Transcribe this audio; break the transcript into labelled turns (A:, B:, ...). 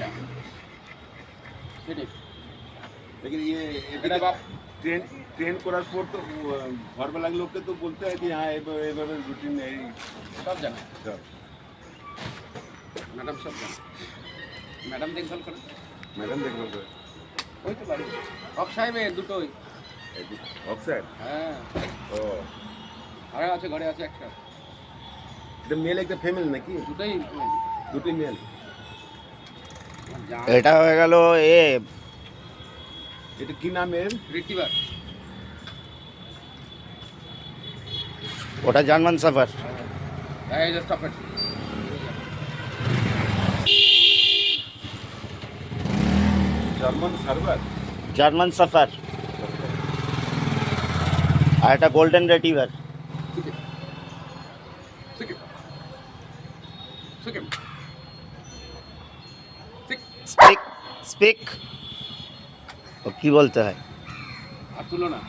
A: এটা সেটাই
B: लेकिन ये
A: এটা বাপ
B: ट्रेन করার পর তো ঘরবেলার লোককে তো বলতে হয় কি হ্যাঁ এইভাবে রুটিন এই
A: সব জানে
B: সব।
A: ম্যাডাম সব জানে ম্যাডাম দেখভাল করে
B: ম্যাডাম দেখবেন তো
A: ওই তো বাড়ি হক সাহেবের দুটোই
B: অক্সাইড
A: হ্যাঁ
B: ও
A: আরে আছে ঘরে আছে একটা
B: এটা মেল একটা ফিমেল নাকি
A: দুটোই
B: দুটোই মেল
C: এটা হয়ে গেল এ
B: এটা কি নাম এর
A: রিসিভার
C: ওটা জার্মান সাফার।
A: এই যে stop it
B: German server
C: German shepherd আর এটা গোল্ডেন রেটিভার।
A: সিকিম সিকিম সিকিম
C: স্পিক স্পিক ও কি বলতে হয়?
A: আর তুলো না